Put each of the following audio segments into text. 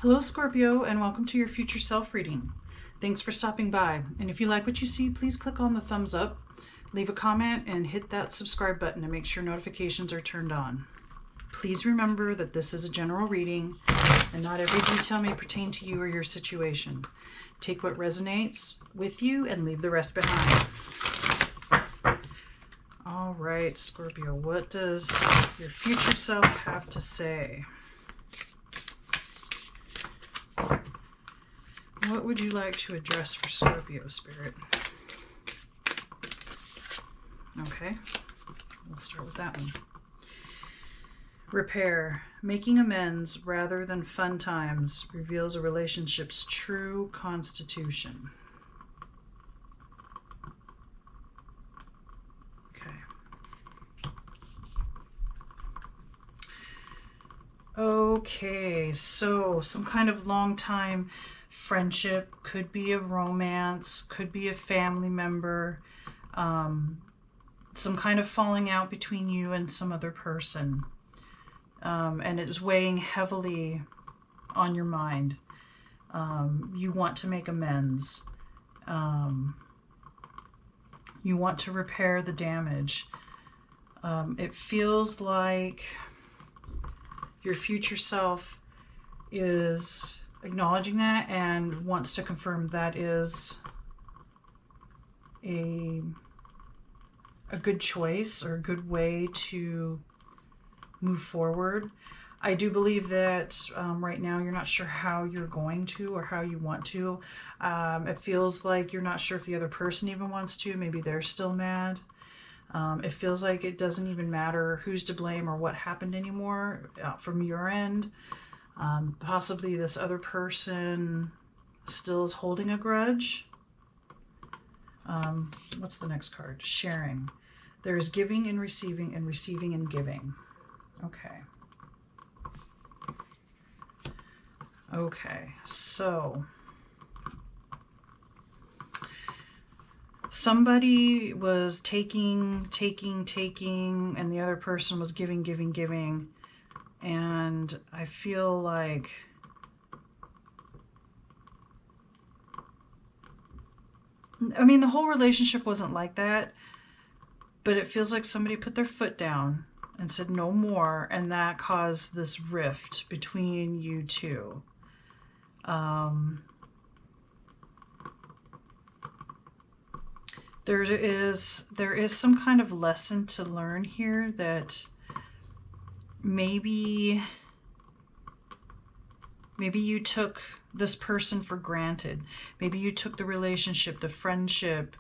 Hello Scorpio, and welcome to your future self reading. Thanks for stopping by, and if you like what you see, please click on the thumbs up, leave a comment, and hit that subscribe button to make sure notifications are turned on. Please remember that this is a general reading and not every detail may pertain to you or your situation. Take what resonates with you and leave the rest behind. All right, Scorpio, what does your future self have to say? What would you like to address for Scorpio, Spirit? Okay, we'll start with that one. Repair. Making amends rather than fun times reveals a relationship's true constitution. Okay. Okay, so some kind of long time friendship, could be a romance, could be a family member, some kind of falling out between you and some other person. And it's weighing heavily on your mind. You want to make amends. You want to repair the damage. It feels like your future self is acknowledging that and wants to confirm that is a good choice or a good way to move forward. I do believe that right now you're not sure how you're going to or how you want to. It feels like you're not sure if the other person even wants to. Maybe they're still mad. It feels like it doesn't even matter who's to blame or what happened anymore from your end. Possibly this other person still is holding a grudge. What's the next card? Sharing. There's giving and receiving and giving. Okay. Okay, so somebody was taking, and the other person was giving. And I feel like the whole relationship wasn't like that, but it feels like somebody put their foot down and said no more, and that caused this rift between you two. There is some kind of lesson to learn here that maybe you took this person for granted. Maybe you took the relationship, the friendship.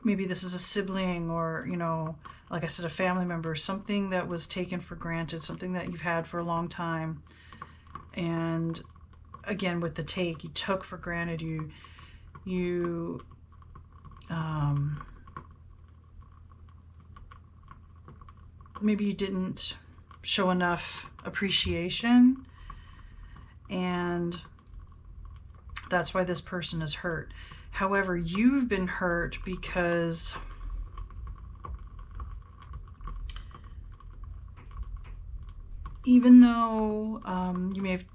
Maybe this is a sibling or, like I said, a family member, something that was taken for granted, something that you've had for a long time. And again, with the take, you took for granted, you maybe you didn't show enough appreciation, and that's why this person is hurt. However, you've been hurt because even though you may have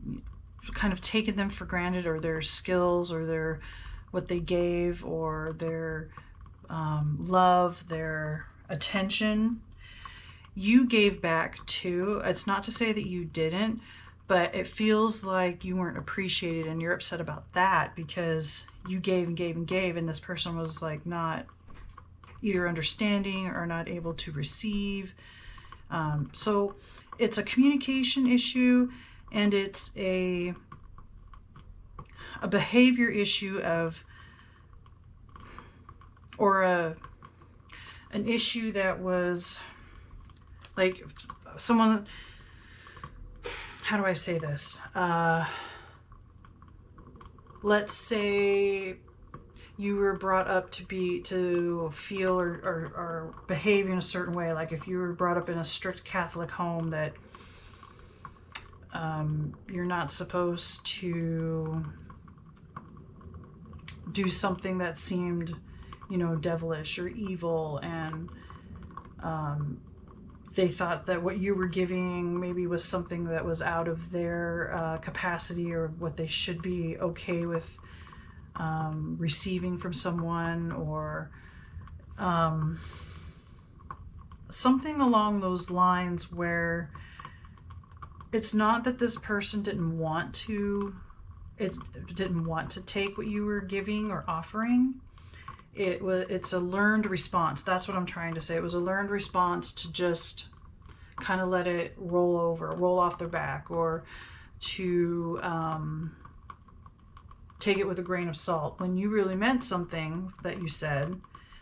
kind of taken them for granted, or their skills, or their what they gave, or their love, their attention, you gave back too. It's not to say that you didn't, but it feels like you weren't appreciated, and you're upset about that because you gave and gave, and this person was like not either understanding or not able to receive. So it's a communication issue, and it's a behavior issue of, or an issue that was like someone, how do I say this? Let's say you were brought up to feel or behave in a certain way. Like if you were brought up in a strict Catholic home that you're not supposed to do something that seemed, devilish or evil, and they thought that what you were giving maybe was something that was out of their capacity, or what they should be okay with receiving from someone, or something along those lines, where it's not that this person didn't want to take what you were giving or offering. It's a learned response. That's what I'm trying to say. It was a learned response to just kind of let it roll off their back, or to take it with a grain of salt. When you really meant something that you said,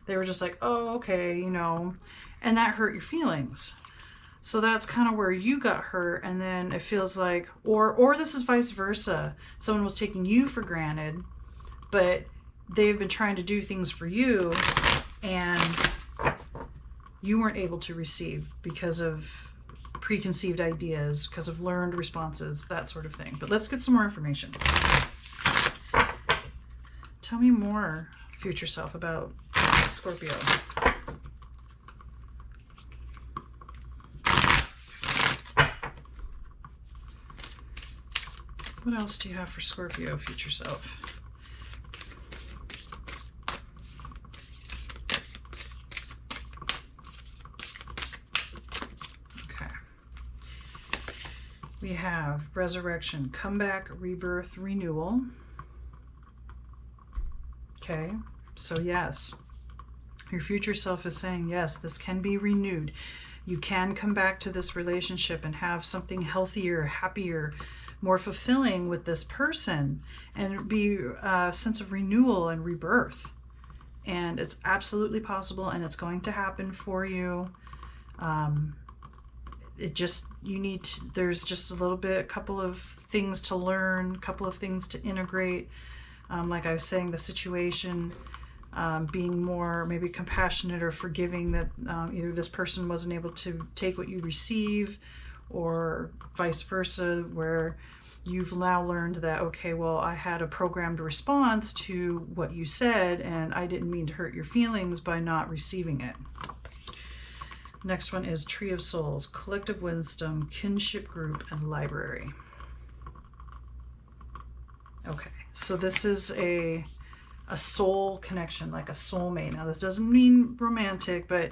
they were just like, oh, okay, you know, and that hurt your feelings. So that's kind of where you got hurt. And then it feels like, or this is vice versa. Someone was taking you for granted, but they've been trying to do things for you, and you weren't able to receive because of preconceived ideas, because of learned responses, that sort of thing. But let's get some more information. Tell me more, future self, about Scorpio. What else do you have for Scorpio, future self? Okay. We have resurrection, comeback, rebirth, renewal. Okay, so yes, your future self is saying, yes, this can be renewed. You can come back to this relationship and have something healthier, happier, more fulfilling with this person, and be a sense of renewal and rebirth. And it's absolutely possible, and it's going to happen for you. There's just a couple of things to learn, a couple of things to integrate. Like I was saying, the situation, being more maybe compassionate or forgiving that either this person wasn't able to take what you receive, or vice versa, where you've now learned that, okay, well, I had a programmed response to what you said, and I didn't mean to hurt your feelings by not receiving it. Next one is Tree of Souls, collective wisdom, kinship group, and library. Okay, so this is a soul connection, like a soulmate. Now, this doesn't mean romantic, but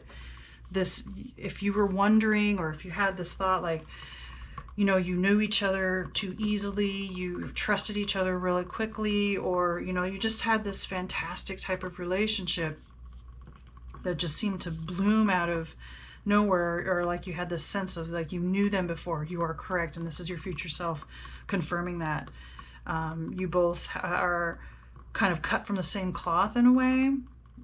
this, if you were wondering, or if you had this thought, like, you know, you knew each other too easily, you trusted each other really quickly, or, you know, you just had this fantastic type of relationship that just seemed to bloom out of nowhere, or like you had this sense of like you knew them before. You are correct, and this is your future self confirming that. You both are kind of cut from the same cloth in a way,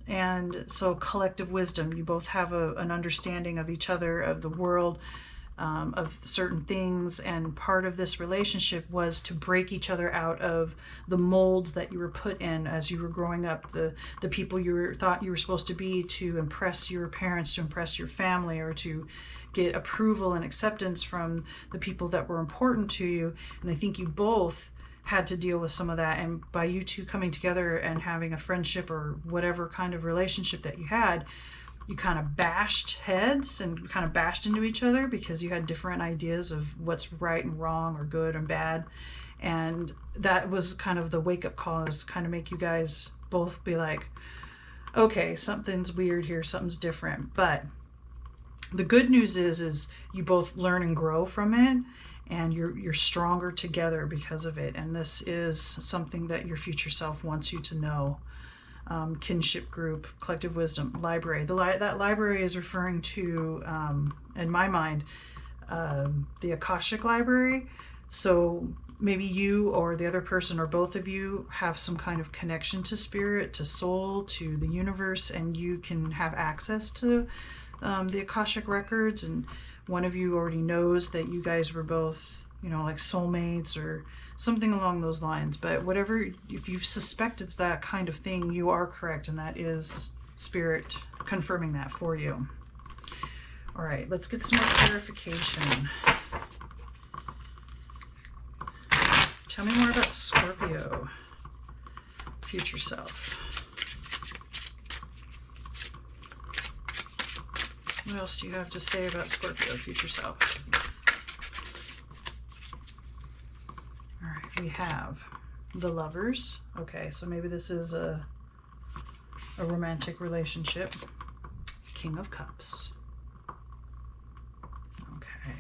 and so collective wisdom. You both have an understanding of each other, of the world, of certain things, and part of this relationship was to break each other out of the molds that you were put in as you were growing up, the people thought you were supposed to be, to impress your parents, to impress your family, or to get approval and acceptance from the people that were important to you. And I think you both had to deal with some of that, and by you two coming together and having a friendship or whatever kind of relationship that you had, you kind of bashed heads and kind of bashed into each other because you had different ideas of what's right and wrong, or good and bad. And that was kind of the wake-up call, is to kind of make you guys both be like, okay, something's weird here, something's different. But the good news is you both learn and grow from it, and you're stronger together because of it. And this is something that your future self wants you to know. Kinship group, collective wisdom, library. That library is referring to, in my mind, the Akashic library. So maybe you or the other person, or both of you, have some kind of connection to spirit, to soul, to the universe, and you can have access to the Akashic records. And one of you already knows that you guys were both, you know, like soulmates or something along those lines. But whatever, if you suspect it's that kind of thing, you are correct, and that is spirit confirming that for you. All right, let's get some more clarification. Tell me more about Scorpio, future self. What else do you have to say about Scorpio, future self? All right, we have the Lovers. Okay, so maybe this is a romantic relationship. King of Cups. Okay,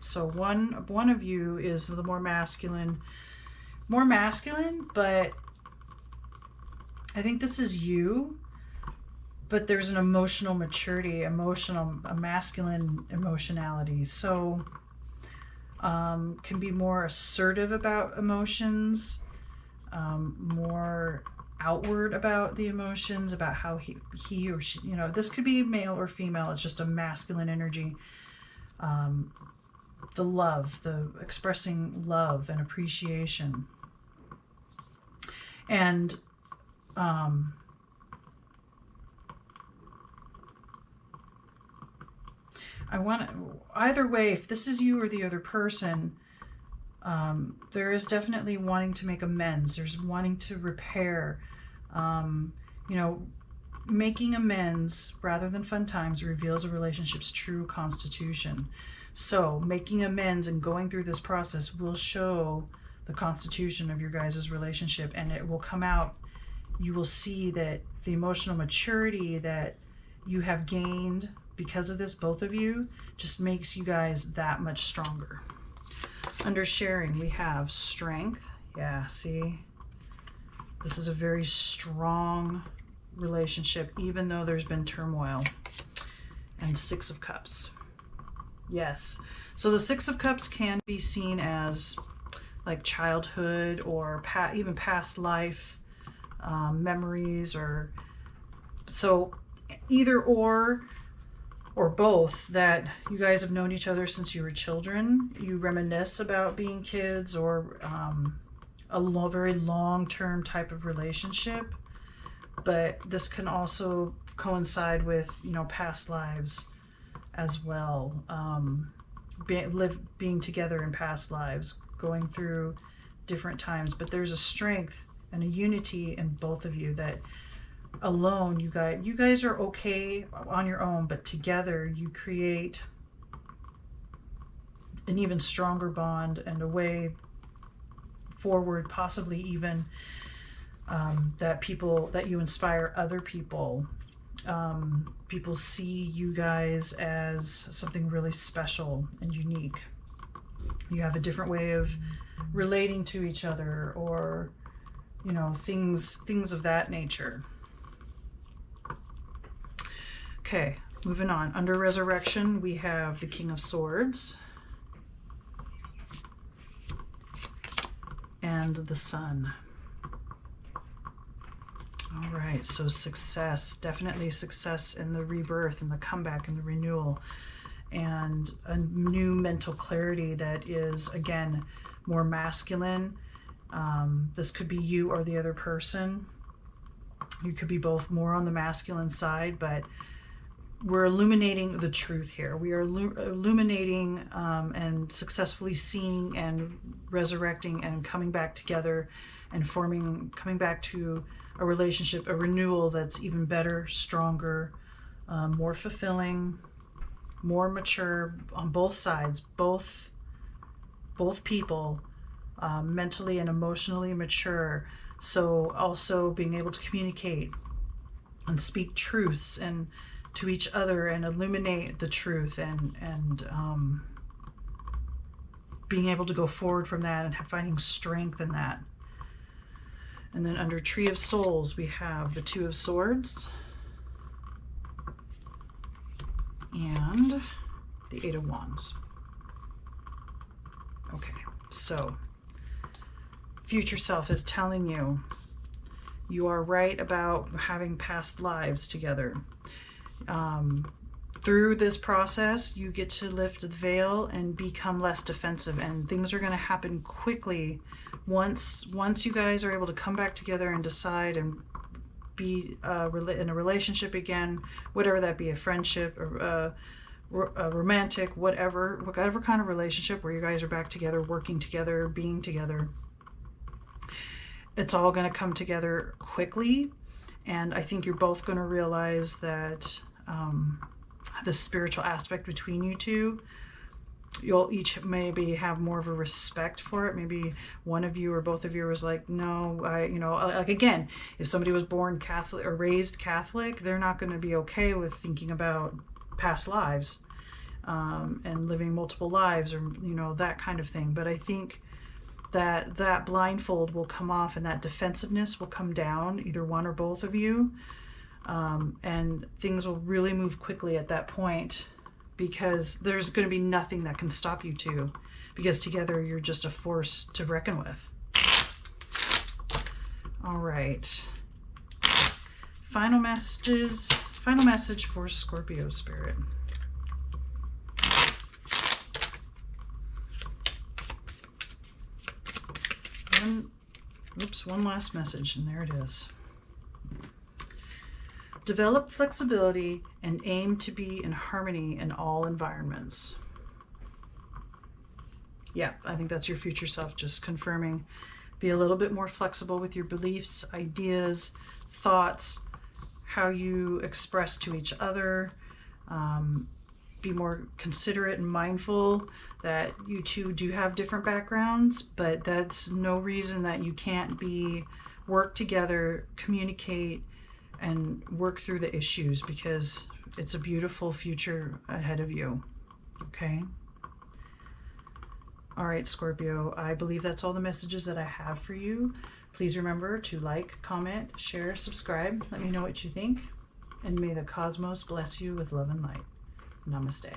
so one of you is the more masculine, but I think this is you, but there's an emotional maturity, a masculine emotionality. So can be more assertive about emotions, more outward about the emotions, about how he or she, this could be male or female. It's just a masculine energy. The love, the expressing love and appreciation. And I want to, either way, if this is you or the other person, there is definitely wanting to make amends. There's wanting to repair. Making amends rather than fun times reveals a relationship's true constitution. So making amends and going through this process will show the constitution of your guys' relationship, and it will come out. You will see that the emotional maturity that you have gained because of this, both of you, just makes you guys that much stronger. Under sharing, we have strength. Yeah, see? This is a very strong relationship, even though there's been turmoil. And Six of Cups. Yes. So the Six of Cups can be seen as like childhood or even past life memories, or so either or both, that you guys have known each other since you were children. You reminisce about being kids, or a very long-term type of relationship. But this can also coincide with, past lives as well. Being together in past lives, going through different times. But there's a strength and a unity in both of you that alone, you guys are okay on your own, but together you create an even stronger bond and a way forward, possibly even that you inspire other people. People see you guys as something really special and unique. You have a different way of relating to each other, or things of that nature. Okay, moving on. Under Resurrection, we have the King of Swords and the Sun. All right, so success, definitely success in the rebirth and the comeback and the renewal, and a new mental clarity that is, again, more masculine. This could be you or the other person. You could be both more on the masculine side, but we're illuminating the truth here. We are illuminating and successfully seeing and resurrecting and coming back together and coming back to a relationship, a renewal that's even better, stronger, more fulfilling, more mature on both sides, both people, mentally and emotionally mature. So also being able to communicate and speak truths and to each other and illuminate the truth, and being able to go forward from that and finding strength in that. And then under Tree of Souls, we have the Two of Swords and the Eight of Wands. Okay, so future self is telling you you are right about having past lives together. Through this process, you get to lift the veil and become less defensive, and things are going to happen quickly once you guys are able to come back together and decide and be in a relationship again, whatever that be, a friendship or a romantic, whatever kind of relationship where you guys are back together, working together, being together. It's all going to come together quickly, and I think you're both going to realize that the spiritual aspect between you two. You'll each maybe have more of a respect for it. Maybe one of you or both of you was like, no, like again, if somebody was born Catholic or raised Catholic, they're not going to be okay with thinking about past lives and living multiple lives, or that kind of thing. But I think that blindfold will come off and that defensiveness will come down, either one or both of you, and things will really move quickly at that point, because there's going to be nothing that can stop you two, because together you're just a force to reckon with. All right. Final message for Scorpio spirit. One last message, and there it is. Develop flexibility and aim to be in harmony in all environments. Yeah, I think that's your future self just confirming. Be a little bit more flexible with your beliefs, ideas, thoughts, how you express to each other. Be more considerate and mindful that you two do have different backgrounds, but that's no reason that you can't work together, communicate, and work through the issues, because it's a beautiful future ahead of you. Okay? All right, Scorpio, I believe that's all the messages that I have for you. Please remember to like, comment, share, subscribe. Let me know what you think. And may the cosmos bless you with love and light. Namaste.